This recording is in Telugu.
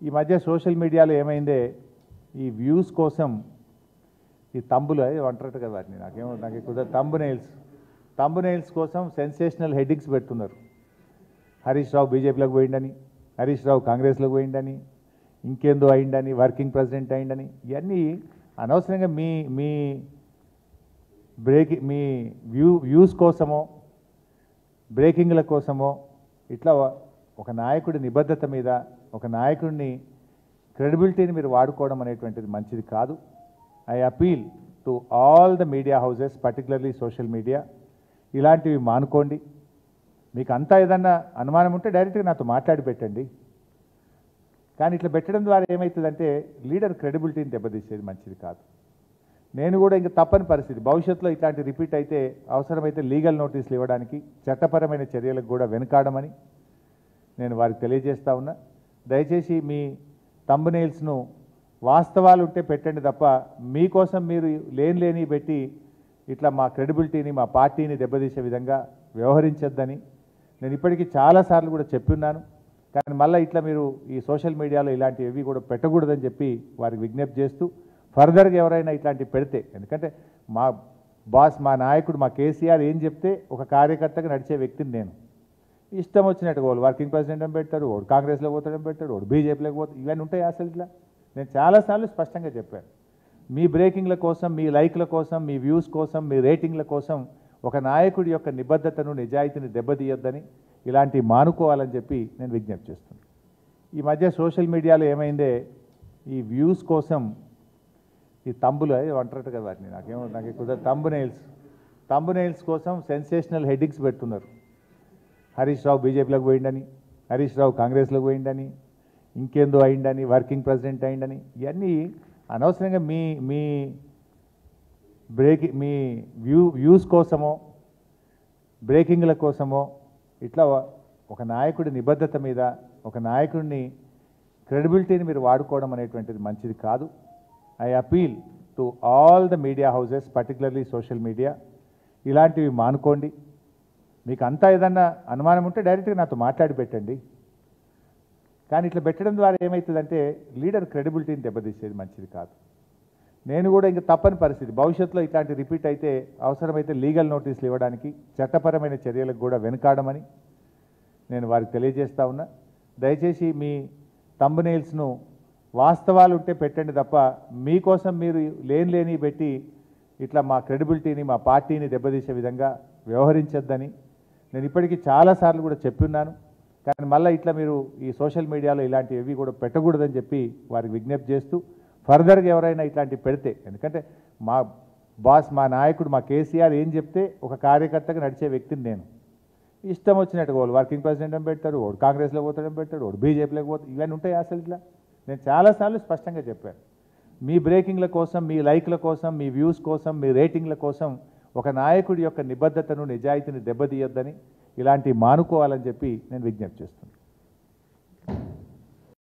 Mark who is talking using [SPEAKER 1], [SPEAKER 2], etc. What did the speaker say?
[SPEAKER 1] ఈ మధ్య సోషల్ మీడియాలో ఏమైందే ఈ వ్యూస్ కోసం ఈ తంబులు అంటారట కదా వాటిని నాకు ఎక్కువ తంబునైల్స్ కోసం సెన్సేషనల్ హెడ్డింగ్స్ పెడుతున్నారు. హరీష్ రావు బీజేపీలోకి పోయిండని, హరీష్ రావు కాంగ్రెస్లోకి పోయిండని, ఇంకేందో అయిండని, వర్కింగ్ ప్రెసిడెంట్ అయిండని, ఇవన్నీ అనవసరంగా మీ మీ వ్యూస్ కోసమో బ్రేకింగ్ల కోసమో ఇట్లా ఒక నాయకుడి నిబద్ధత మీద ఒక నాయకుడిని క్రెడిబిలిటీని మీరు వాడుకోవడం అనేటువంటిది మంచిది కాదు. I appeal to all the media houses, particularly social media, ఇలాంటివి మానుకోండి. మీకు అంతా ఏదన్నా అనుమానం ఉంటే డైరెక్ట్గా నాతో మాట్లాడి పెట్టండి. కానీ ఇట్లా పెట్టడం ద్వారా ఏమవుతుందంటే లీడర్ క్రెడిబిలిటీని దెబ్బతీసేది మంచిది కాదు. నేను కూడా ఇంకా తప్పని పరిస్థితి, భవిష్యత్తులో ఇట్లాంటి రిపీట్ అయితే అవసరమైతే లీగల్ నోటీసులు ఇవ్వడానికి, చట్టపరమైన చర్యలకు కూడా వెనుకాడమని నేను వారికి తెలియజేస్తా ఉన్నా. దయచేసి మీ థంబ్నెయిల్స్ను వాస్తవాలు ఉంటే పెట్టండి తప్ప మీకోసం మీరు లేని పెట్టి ఇట్లా మా క్రెడిబిలిటీని మా పార్టీని దెబ్బతీసే విధంగా వ్యవహరించొద్దని నేను ఇప్పటికీ చాలాసార్లు కూడా చెప్పున్నాను. కానీ మళ్ళీ ఇట్లా మీరు ఈ సోషల్ మీడియాలో ఇలాంటివి కూడా పెట్టకూడదని చెప్పి వారికి విజ్ఞప్తి చేస్తూ, ఫర్దర్గా ఎవరైనా ఇట్లాంటివి పెడితే, ఎందుకంటే మా బాస్ మా నాయకుడు మా కేసీఆర్ ఏం చెప్తే ఒక కార్యకర్తగా నడిచే వ్యక్తిని నేను. ఇష్టం వచ్చినట్టుగా వాళ్ళు వర్కింగ్ ప్రెసిడెంట్ అని పెడతాడు, వాడు కాంగ్రెస్లో పోతాడని పెడతాడు, వాడు బీజేపీలోకి పోతాడు, ఇవన్నీ ఉంటాయి అసలు ఇట్లా. నేను చాలాసార్లు స్పష్టంగా చెప్పాను, మీ బ్రేకింగ్ల కోసం, మీ లైక్ల కోసం, మీ వ్యూస్ కోసం, మీ రేటింగ్ల కోసం ఒక నాయకుడి యొక్క నిబద్ధతను నిజాయితీని దెబ్బతీయొద్దని, ఇలాంటివి మానుకోవాలని చెప్పి నేను విజ్ఞప్తి చేస్తున్నాను. ఈ మధ్య సోషల్ మీడియాలో ఏమైందే ఈ వ్యూస్ కోసం ఈ తంబులు అంటారట కదా వాటిని నాకు ఎక్కువ తంబునైల్స్ కోసం సెన్సేషనల్ హెడ్డింగ్స్ పెడుతున్నారు. హరీష్ రావు బీజేపీలోకి పోయిండని, హరీష్ రావు కాంగ్రెస్లోకి పోయిండని, ఇంకేందో అయిండని, వర్కింగ్ ప్రెసిడెంట్ అయిండని, ఇవన్నీ అనవసరంగా మీ వ్యూస్ కోసమో బ్రేకింగ్ల కోసమో ఇట్లా ఒక నాయకుడి నిబద్ధత మీద ఒక నాయకుడిని క్రెడిబిలిటీని మీరు వాడుకోవడం అనేటువంటిది మంచిది కాదు. I appeal to all the media houses, particularly social media, ఇలాంటివి మానుకోండి. మీకు అంతా ఏదన్నా అనుమానం ఉంటే డైరెక్ట్గా నాతో మాట్లాడి పెట్టండి. కానీ ఇట్లా పెట్టడం ద్వారా ఏమవుతుందంటే లీడర్ క్రెడిబిలిటీని దెబ్బతీసేది మంచిది కాదు. నేను కూడా ఇంకా తప్పని పరిస్థితి, భవిష్యత్తులో ఇట్లాంటి రిపీట్ అయితే అవసరమైతే లీగల్ నోటీసులు ఇవ్వడానికి, చట్టపరమైన చర్యలకు కూడా వెనుకాడమని నేను వారికి తెలియజేస్తా ఉన్నా. దయచేసి మీ థంబ్నెయిల్స్ను వాస్తవాలు ఉంటే పెట్టండి తప్ప మీకోసం మీరు లేని పెట్టి ఇట్లా మా క్రెడిబిలిటీని మా పార్టీని దెబ్బతీసే విధంగా వ్యవహరించొద్దని నేను ఇప్పటికీ చాలాసార్లు కూడా చెప్పున్నాను. కానీ మళ్ళీ ఇట్లా మీరు ఈ సోషల్ మీడియాలో ఇలాంటివి కూడా పెట్టకూడదని చెప్పి వారికి విజ్ఞప్తి చేస్తూ, ఫర్దర్గా ఎవరైనా ఇట్లాంటివి పెడితే, ఎందుకంటే మా బాస్ మా నాయకుడు మా కేసీఆర్ ఏం చెప్తే ఒక కార్యకర్తగా నడిచే వ్యక్తిని నేను. ఇష్టం వచ్చినట్టుగా వాళ్ళు వర్కింగ్ ప్రెసిడెంట్ అని పెడతాడు, వాడు కాంగ్రెస్లో పోతాడని పెడతాడు, వాడు బీజేపీలోకి పోతాడు, ఇవన్నీ ఉంటాయి అసలు ఇట్లా. నేను చాలాసార్లు స్పష్టంగా చెప్పాను, మీ బ్రేకింగ్ల కోసం, మీ లైక్ల కోసం, మీ వ్యూస్ కోసం, మీ రేటింగ్ల కోసం ఒక నాయకుడి యొక్క నిబద్ధతను నిజాయితీని దెబ్బతీయొద్దని, ఇలాంటివి మానుకోవాలని చెప్పి నేను విజ్ఞప్తి చేస్తున్నాను.